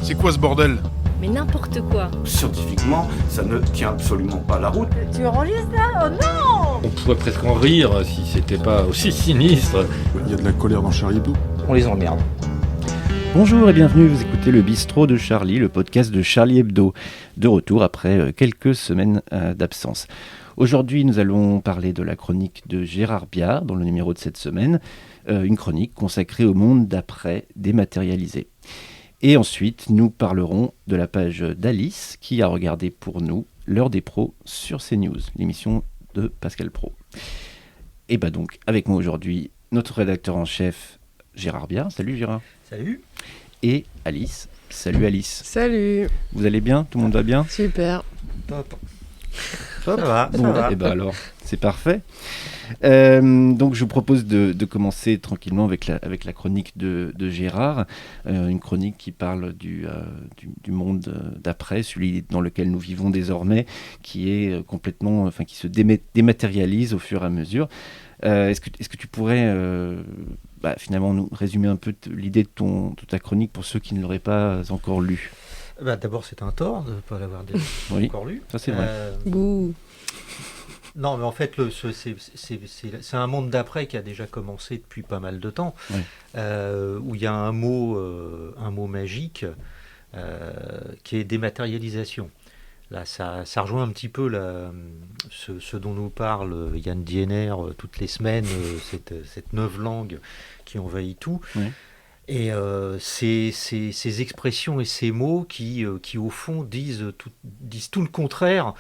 C'est quoi ce bordel? Mais n'importe quoi. Scientifiquement, ça ne tient absolument pas la route. Tu enregistres là? Oh non! On pourrait presque en rire si c'était pas aussi sinistre. Il y a de la colère dans Charlie Hebdo. On les emmerde. Bonjour et bienvenue, vous écoutez le Bistrot de Charlie, le podcast de Charlie Hebdo, de retour après quelques semaines d'absence. Aujourd'hui, nous allons parler de la chronique de Gérard Biard, dans le numéro de cette semaine, une chronique consacrée au monde d'après dématérialisé. Et ensuite, nous parlerons de la page d'Alice, qui a regardé pour nous l'heure des pros sur CNews, l'émission de Pascal Praud. Et bah donc, avec moi aujourd'hui, notre rédacteur en chef, Gérard Biard. Salut Gérard. Salut. Et Alice. Salut Alice. Salut. Vous allez bien? Tout le monde va bien? Super. Top. Ça va. Bon, et ben alors, c'est parfait. Donc, je vous propose de commencer tranquillement avec la chronique de Gérard, une chronique qui parle du monde d'après, celui dans lequel nous vivons désormais, qui est complètement, qui se dématérialise au fur et à mesure. Est-ce que tu pourrais finalement nous résumer un peu l'idée de ta chronique pour ceux qui ne l'auraient pas encore lue? D'abord, c'est un tort de ne pas l'avoir encore lu. Ça c'est vrai. Bouh. Non, mais en fait, c'est un monde d'après qui a déjà commencé depuis pas mal de temps, où il y a un mot magique qui est dématérialisation. Là, ça rejoint un petit peu ce dont nous parle Yann Diener toutes les semaines, cette neuve-langue qui envahit tout. Oui. Et ces expressions et ces mots qui au fond, disent tout le contraire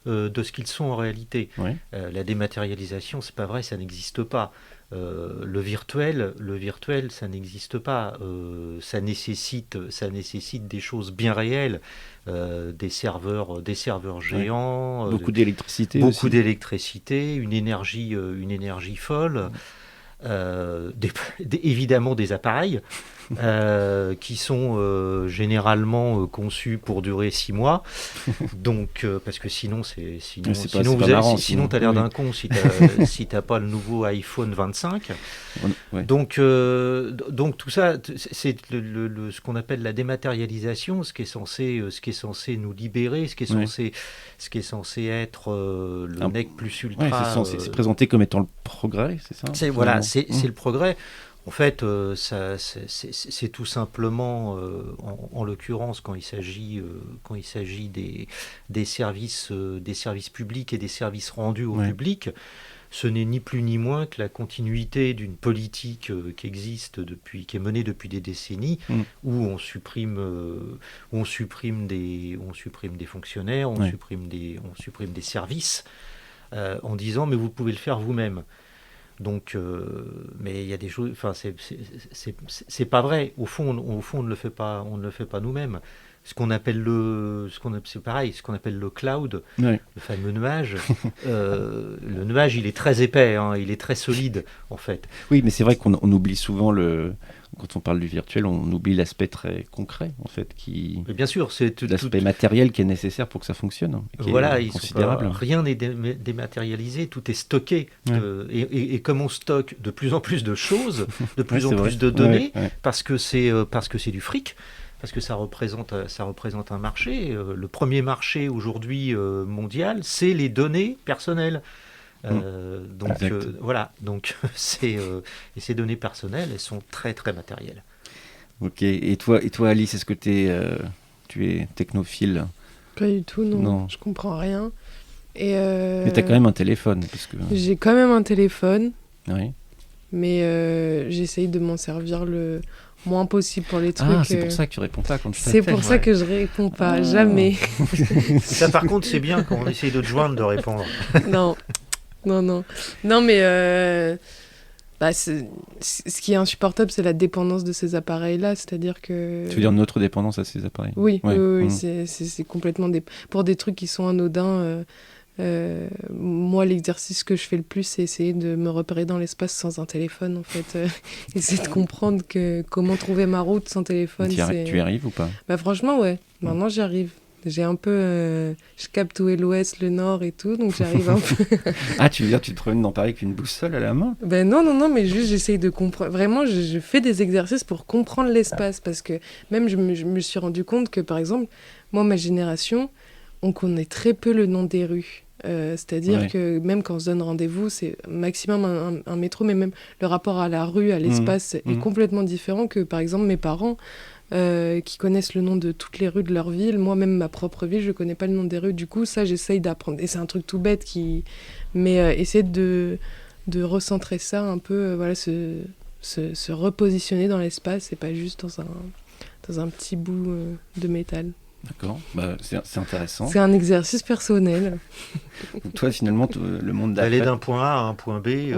de ce qu'ils sont en réalité. Oui. La dématérialisation, c'est pas vrai, ça n'existe pas. Le virtuel, ça n'existe pas. Ça nécessite des choses bien réelles, des serveurs géants, beaucoup d'électricité, une énergie folle. Évidemment des appareils qui sont généralement conçus pour durer 6 mois, donc parce que sinon t'as l'air d'un con si t'as pas le nouveau iPhone 25. Ouais. Donc tout ça, c'est ce qu'on appelle la dématérialisation, ce qui est censé nous libérer, ce qui est censé être le nec plus ultra. Ouais, c'est présenté comme étant le progrès, c'est ça? C'est le progrès. En fait, c'est tout simplement, en l'occurrence, quand il s'agit des services publics et des services rendus au public, ce n'est ni plus ni moins que la continuité d'une politique qui est menée depuis des décennies, où on supprime des fonctionnaires, on supprime des services, en disant mais vous pouvez le faire vous-même. Donc, mais il y a des choses. Enfin, c'est pas vrai. Au fond, on ne le fait pas nous-mêmes. Ce qu'on appelle le cloud, le fameux nuage. Le nuage, il est très épais, il est très solide, en fait. Oui, mais c'est vrai qu'on oublie souvent quand on parle du virtuel, on oublie l'aspect très concret, en fait, mais bien sûr, c'est l'aspect matériel qui est nécessaire pour que ça fonctionne. Voilà, considérable. Rien n'est dématérialisé, tout est stocké. Et comme on stocke de plus en plus de choses, de plus en plus de données, parce que c'est du fric. Parce que ça représente un marché. Le premier marché aujourd'hui mondial, c'est les données personnelles. Donc et ces données personnelles, elles sont très très matérielles. Ok. Et toi Alice, est-ce que tu es technophile? Pas du tout, non. Je comprends rien. Mais t'as quand même un téléphone, parce que... J'ai quand même un téléphone. Oui. Mais j'essaye de m'en servir le moins possible pour les trucs. Ah, c'est pour ça que tu réponds pas quand je t'appelle. C'est pour ça que je réponds pas, jamais. Ça, par contre, c'est bien quand on essaye de te joindre de répondre. Non, mais ce qui est insupportable, c'est la dépendance de ces appareils-là, c'est-à-dire que... Tu veux dire notre dépendance à ces appareils? Oui, c'est complètement... Pour des trucs qui sont anodins... moi, l'exercice que je fais le plus, c'est essayer de me repérer dans l'espace sans un téléphone, en fait. Essayer de comprendre comment trouver ma route sans téléphone. Tu y arrives ou pas? Franchement, ouais. Maintenant, j'y arrive. J'ai un peu... je capte où est l'ouest, le nord et tout, donc j'arrive un peu... Ah, tu veux dire, tu te promènes dans Paris avec une boussole à la main? Ben non, mais juste j'essaye de comprendre. Vraiment, je fais des exercices pour comprendre l'espace, parce que même je me suis rendu compte que, par exemple, moi, ma génération, on connaît très peu le nom des rues. C'est-à-dire que même quand on se donne rendez-vous, c'est maximum un métro, mais même le rapport à la rue, à l'espace est complètement différent que, par exemple, mes parents qui connaissent le nom de toutes les rues de leur ville. Moi, même ma propre ville, je ne connais pas le nom des rues. Du coup, ça, j'essaye d'apprendre. Et c'est un truc tout bête mais essayer de recentrer ça un peu, voilà, se repositionner dans l'espace et pas juste dans un petit bout de métal. D'accord, bah, c'est intéressant. C'est un exercice personnel. Donc toi, finalement, le monde d'après... Aller d'un point A à un point B,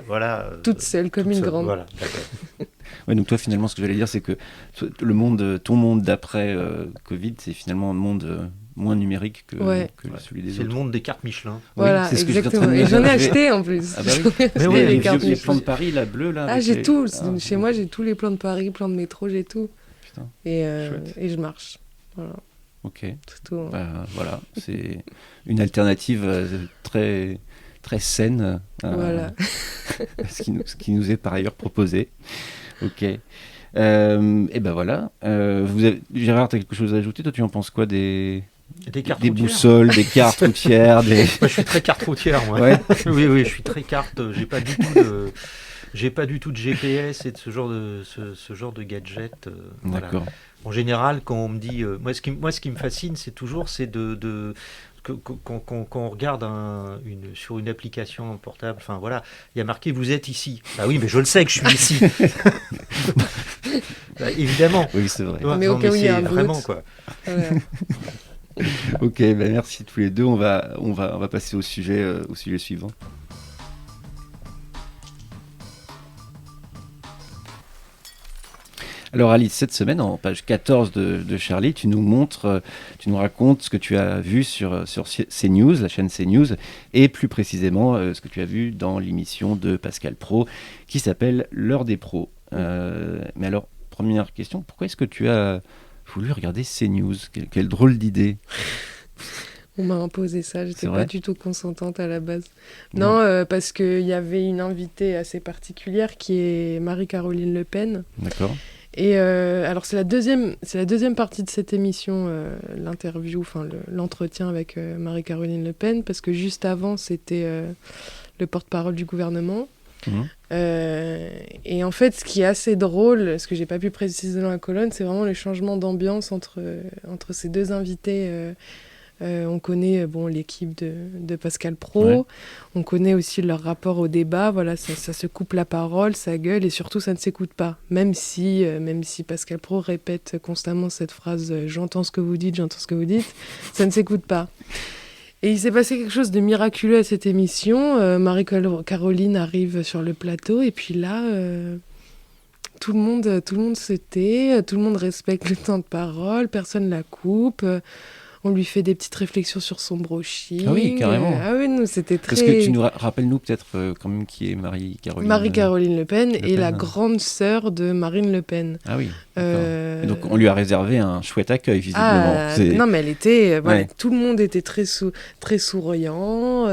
voilà, toute seule, comme une grande. Voilà, d'accord. Ouais, donc toi, finalement, ce que j'allais dire, c'est que ton monde d'après Covid, c'est finalement un monde moins numérique que celui des autres. C'est le monde des cartes Michelin. Voilà, c'est ce exactement. Et j'en ai acheté en plus. Ah bah oui. Mais oui, les plans de Paris, là, bleus, là. Ah, j'ai tout. Chez moi, j'ai tous les plans de Paris, plans de métro, j'ai tout. Putain. Et je marche. Voilà. Ok. C'est tout. Bah, voilà, c'est une alternative très, très saine Voilà. ce qui nous est par ailleurs proposé. Ok. Et ben voilà. Gérard, tu as quelque chose à ajouter? Toi, tu en penses quoi des boussoles, des cartes routières Moi, je suis très carte routière, moi. Ouais. Oui, je suis très carte. J'ai pas du tout de GPS et de ce genre de gadget. D'accord. Voilà. En général, quand on me dit, moi, ce qui me fascine, c'est toujours, quand on regarde sur une application portable, enfin voilà, il y a marqué vous êtes ici. Ah oui, mais je le sais que je suis ici. Bah, évidemment. Oui, c'est vrai. Mais au cas où il y a un vraiment doute. quoi. Voilà. Ok, ben merci tous les deux. On va passer au sujet suivant. Alors Alice, cette semaine, en page 14 de Charlie, tu nous racontes ce que tu as vu sur CNews, la chaîne CNews, et plus précisément ce que tu as vu dans l'émission de Pascal Praud, qui s'appelle L'heure des pros. Mais alors, première question, pourquoi est-ce que tu as voulu regarder CNews? Quelle drôle d'idée. On m'a imposé ça, j'étais C'est pas vrai du tout consentante à la base. Non, parce qu'il y avait une invitée assez particulière qui est Marie-Caroline Le Pen. D'accord. Et alors c'est la deuxième partie de cette émission, l'interview, enfin l'entretien avec Marie-Caroline Le Pen, parce que juste avant c'était le porte-parole du gouvernement. Et en fait, ce qui est assez drôle, ce que j'ai pas pu préciser dans la colonne, c'est vraiment le changement d'ambiance entre ces deux invités. On connaît l'équipe de Pascal Praud, Ouais. On connaît aussi leur rapport au débat, voilà, ça se coupe la parole, ça gueule et surtout ça ne s'écoute pas. Même si Pascal Praud répète constamment cette phrase « j'entends ce que vous dites, ça ne s'écoute pas. Et il s'est passé quelque chose de miraculeux à cette émission. Marie-Caroline arrive sur le plateau et puis là, tout le monde se tait, tout le monde respecte le temps de parole, personne la coupe. On lui fait des petites réflexions sur son brushing. Ah oui, carrément. Ah oui, nous, c'était très... Parce que tu nous rappelles-nous peut-être quand même qui est Marie-Caroline. Marie-Caroline Le Pen Le est Pen. la grande sœur de Marine Le Pen. Ah oui, d'accord. Et donc on lui a réservé un chouette accueil, visiblement. Non, mais elle était... Ouais. Tout le monde était très souriant,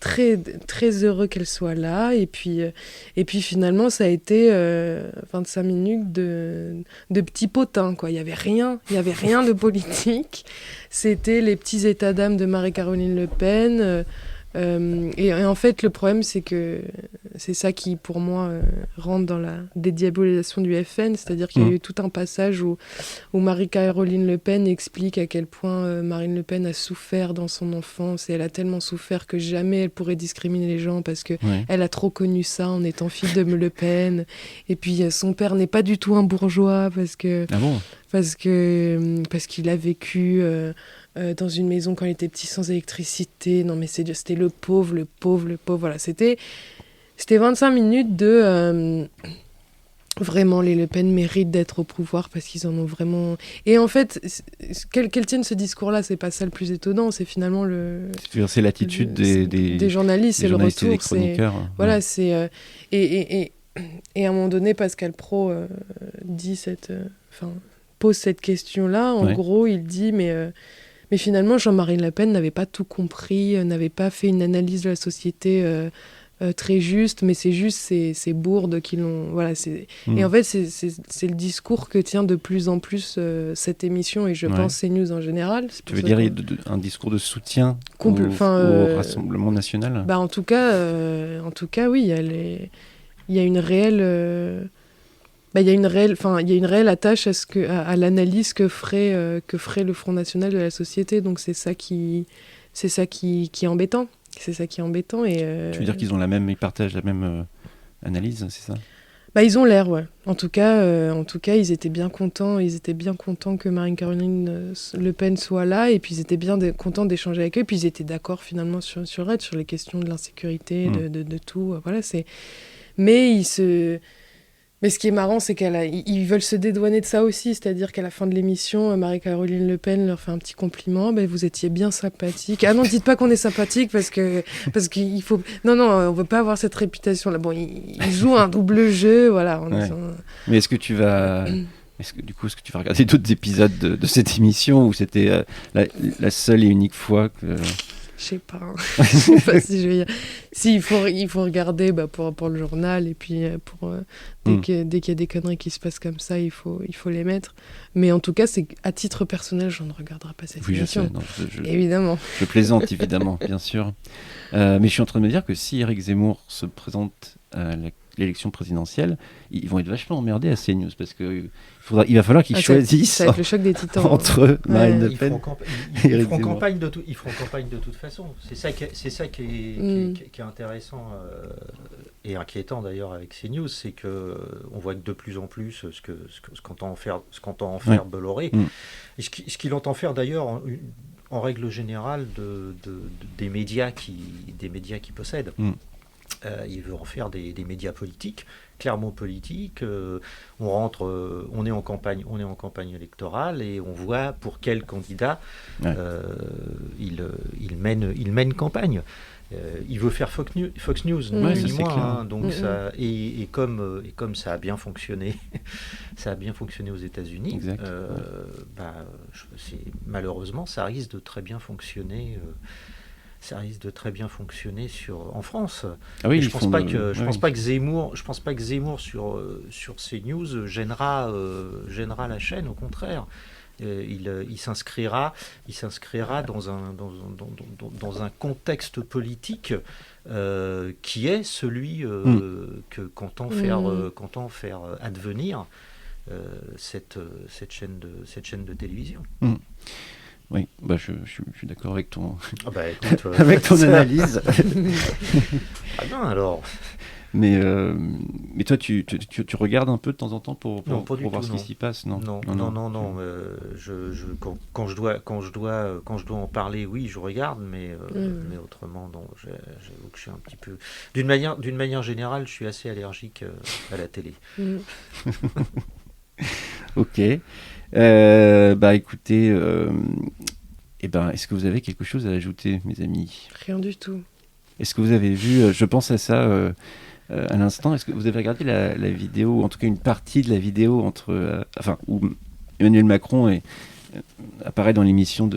très, très heureux qu'elle soit là. Et puis finalement, ça a été 25 minutes de petits potins, quoi. Il n'y avait rien de politique. C'était les petits états d'âme de Marie-Caroline Le Pen. Et en fait, le problème, c'est que c'est ça qui, pour moi, rentre dans la dédiabolisation du FN. C'est-à-dire qu'il y a eu tout un passage où Marie-Caroline Le Pen explique à quel point Marine Le Pen a souffert dans son enfance. Et elle a tellement souffert que jamais elle pourrait discriminer les gens parce que elle a trop connu ça en étant fille de Le Pen. Et puis, son père n'est pas du tout un bourgeois parce que... Ah bon ? Parce qu'il a vécu dans une maison quand il était petit sans électricité. Non mais c'était le pauvre. Voilà, c'était 25 minutes de... Vraiment, les Le Pen méritent d'être au pouvoir parce qu'ils en ont vraiment... Et en fait, qu'elle tienne ce discours-là, c'est pas ça le plus étonnant, c'est finalement c'est l'attitude des journalistes, c'est le retour. Des chroniqueurs. Voilà, c'est... Et à un moment donné, Pascal Praud dit pose cette question-là. En Ouais. gros, il dit mais finalement, Jean-Marie Le Pen n'avait pas tout compris, n'avait pas fait une analyse de la société très juste, mais c'est juste ces bourdes qui l'ont... Voilà, Et en fait, c'est le discours que tient de plus en plus cette émission, et je Ouais. pense CNews en général. C'est Tu pour veux ça dire qu'on- un discours de soutien Compl- au, enfin, au Rassemblement national? Bah, en tout cas, oui, il y a une réelle... il y a une réelle attache à l'analyse que ferait le Front National de la société. Donc c'est ça qui est embêtant. C'est ça qui est embêtant. Et, Tu veux dire ils partagent la même analyse, c'est ça? bah, ils ont l'air, ouais. En tout cas, ils étaient bien contents. Ils étaient bien contents que Marine-Caroline Le Pen soit là. Et puis ils étaient bien contents d'échanger avec eux. Puis ils étaient d'accord finalement sur les questions de l'insécurité, de tout. Voilà, Mais ce qui est marrant, c'est ils veulent se dédouaner de ça aussi. C'est-à-dire qu'à la fin de l'émission, Marie-Caroline Le Pen leur fait un petit compliment. Ben, vous étiez bien sympathique. Ah non, dites pas qu'on est sympathique parce qu'il faut... Non, on veut pas avoir cette réputation-là. Bon, ils jouent un double jeu, voilà. Ouais. Mais est-ce que tu vas regarder d'autres épisodes de cette émission où c'était la seule et unique fois que... Je sais pas. Je sais pas si je vais... Si, il faut regarder pour le journal, et puis dès qu'il y a des conneries qui se passent comme ça, il faut les mettre. Mais en tout cas, c'est à titre personnel, je ne regarderai pas cette émission. Je sais, non, Évidemment. je plaisante, évidemment, bien sûr. Mais je suis en train de me dire que si Éric Zemmour se présente à l'élection présidentielle, ils vont être vachement emmerdés à CNews, parce qu'il va falloir qu'ils choisissent ça va être le choc des titans. entre Marine Le Ils Pen. feront campagne de toute façon. C'est ça qui est intéressant et inquiétant d'ailleurs avec CNews, c'est que on voit que de plus en plus ce qu'entend en faire Bolloré, et ce qu'il entend faire d'ailleurs en règle générale des médias qui possèdent. Il veut en faire des médias politiques, clairement politiques. On est en campagne électorale, et on voit pour quel candidat il mène campagne. Il veut faire Fox News, ni moins. Donc ça, et comme ça a bien fonctionné, aux États-Unis. Malheureusement, ça risque de très bien fonctionner. En France. Ah oui, je pense pas que Zemmour sur CNews gênera la chaîne, au contraire. Il s'inscrira dans un contexte politique qui est celui qu'entend faire advenir cette chaîne de télévision. Oui, je suis d'accord avec ton, écoute, avec ton analyse. Ah non, alors. Mais toi, tu regardes un peu de temps en temps pour voir ce qui s'y passe, non? Non. Quand je dois en parler, oui, je regarde, mais autrement, non. J'avoue que je suis un petit peu. D'une manière générale, je suis assez allergique à la télé. Ok. Écoutez, est-ce que vous avez quelque chose à ajouter, mes amis? Rien du tout. Est-ce que vous avez vu, je pense à ça à l'instant, est-ce que vous avez regardé la vidéo, en tout cas une partie de la vidéo où Emmanuel Macron apparaît dans l'émission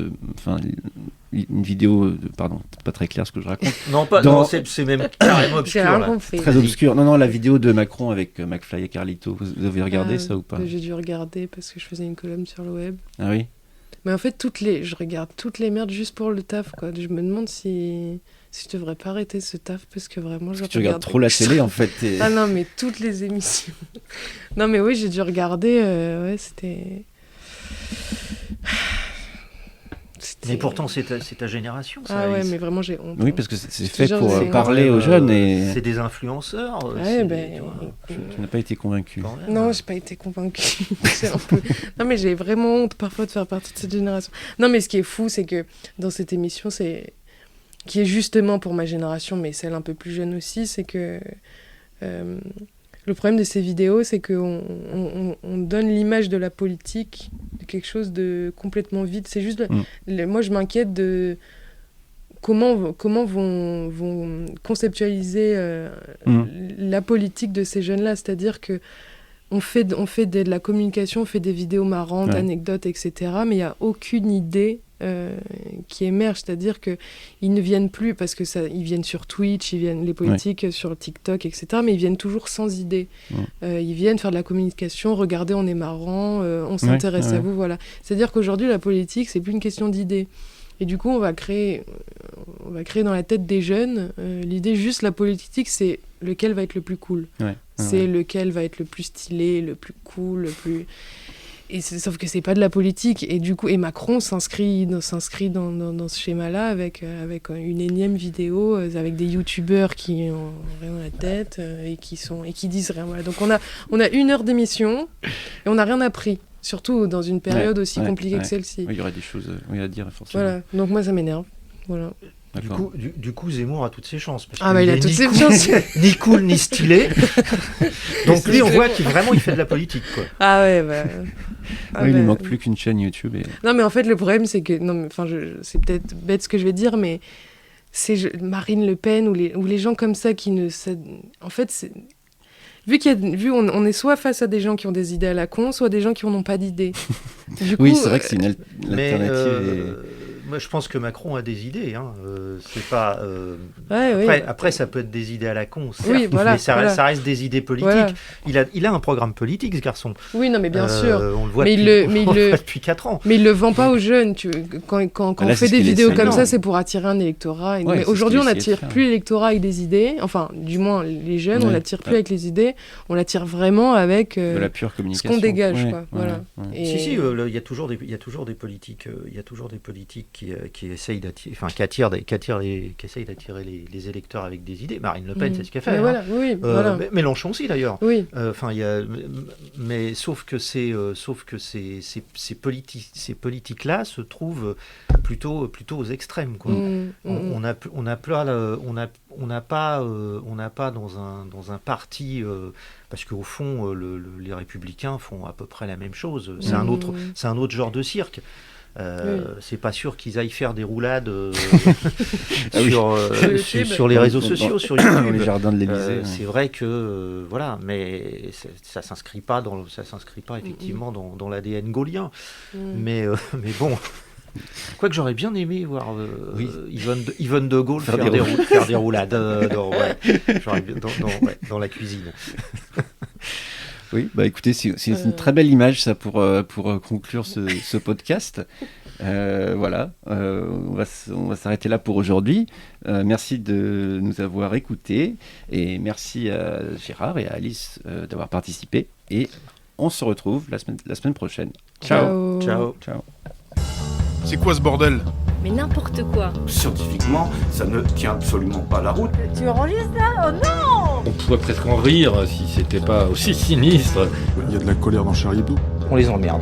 une vidéo pardon, pas très clair ce que je raconte. Non, c'est même carrément obscur. J'ai rien compris. Très obscur. Non, la vidéo de Macron avec McFly et Carlito. Vous avez regardé ça ou pas? J'ai dû regarder parce que je faisais une colonne sur le web. Ah oui? Mais en fait, je regarde toutes les merdes juste pour le taf, quoi. Je me demande si je devrais pas arrêter ce taf, parce que vraiment, tu regardes trop la télé, en fait. Ah non, mais toutes les émissions. Non, mais oui, j'ai dû regarder. C'était... Mais pourtant, c'est ta génération. Ça, ah ouais, mais vraiment, j'ai honte. Oui, parce que c'est fait pour parler aux jeunes. C'est des influenceurs. Ouais, tu n'as pas été convaincu. Non, j'ai pas été convaincue. Non, mais j'ai vraiment honte parfois de faire partie de cette génération. Non, mais ce qui est fou, c'est que dans cette émission, qui est justement pour ma génération, mais celle un peu plus jeune aussi, c'est que le problème de ces vidéos, c'est qu'on donne l'image de la politique, de quelque chose de complètement vide. C'est juste... moi, je m'inquiète de comment vont conceptualiser la politique de ces jeunes-là. C'est-à-dire que on fait de la communication, on fait des vidéos marrantes, Ouais. anecdotes, etc. Mais il n'y a aucune idée qui émerge. C'est-à-dire qu'ils ne viennent plus, parce que ils viennent sur Twitch, les politiques sur TikTok, etc. Mais ils viennent toujours sans idée. Ils viennent faire de la communication, regardez, on est marrant, on s'intéresse à vous, voilà. C'est-à-dire qu'aujourd'hui, la politique, c'est plus une question d'idées. Et du coup, on va créer dans la tête des jeunes l'idée juste la politique, c'est lequel va être le plus cool. C'est lequel va être le plus stylé, le plus cool, le plus... Sauf que c'est pas de la politique. Et du coup, Macron s'inscrit dans ce schéma-là avec une énième vidéo, avec des youtubeurs qui ont rien à la tête et qui disent rien. Voilà. Donc on a 1 heure d'émission et on n'a rien appris. Surtout dans une période aussi compliquée que celle-ci. Il y aurait des choses à dire, forcément. Voilà. Donc moi, ça m'énerve. Voilà. Du coup, Zemmour a toutes ses chances. Parce il a toutes ses chances. Ni cool, ni stylé. Donc lui, on voit qu'il fait de la politique, quoi. Ah ouais, bah... il ne manque plus qu'une chaîne YouTube. Non, mais en fait, le problème, c'est que... c'est peut-être bête ce que je vais dire, mais c'est Marine Le Pen ou les gens comme ça qui ne... En fait, c'est... On est soit face à des gens qui ont des idées à la con, soit des gens qui n'ont pas d'idées. Oui, c'est vrai que c'est une alternative. Moi, je pense que Macron a des idées. C'est pas. Ouais, après, ça peut être des idées à la con, certes, oui, voilà, mais ça reste des idées politiques. Voilà. Il a un programme politique, ce garçon. Oui, non, mais bien sûr. On le voit mais depuis 4 ans. Mais il le vend pas aux jeunes. Quand on fait des vidéos comme ça, c'est pour attirer un électorat. Mais aujourd'hui, on n'attire plus l'électorat avec des idées. Enfin, du moins, les jeunes, on l'attire plus avec les idées. On l'attire vraiment avec de la pure communication. Ce qu'on dégage, quoi. Voilà. Si, il y a toujours des politiques. Il y a toujours des politiques qui essayent d'attirer, qui essayent d'attirer les électeurs avec des idées. Marine Le Pen, c'est ce qu'elle fait. Mais voilà, voilà. Mélenchon aussi d'ailleurs. Oui. Mais sauf que ces politiques-là se trouvent plutôt aux extrêmes, quoi. On n'a pas dans un parti parce qu'au fond les Républicains font à peu près la même chose. C'est un autre genre de cirque. C'est pas sûr qu'ils aillent faire des roulades sur les réseaux sociaux, sur YouTube, dans les jardins de l'Élysée. C'est vrai que mais ça s'inscrit pas effectivement dans l'ADN gaulien. Mais bon. Quoique j'aurais bien aimé voir Yvonne de Gaulle faire des roulades dans la cuisine. Oui, bah écoutez, c'est une très belle image ça pour conclure ce podcast. Voilà, on va s'arrêter là pour aujourd'hui. Merci de nous avoir écoutés et merci à Gérard et à Alice d'avoir participé. Et on se retrouve la semaine prochaine. Ciao. Ciao. Ciao. C'est quoi ce bordel? Mais n'importe quoi. Scientifiquement, ça ne tient absolument pas la route. Tu enregistres là? Oh non! On pourrait presque en rire si c'était pas aussi sinistre. Il y a de la colère dans Charlie Hebdo. On les emmerde.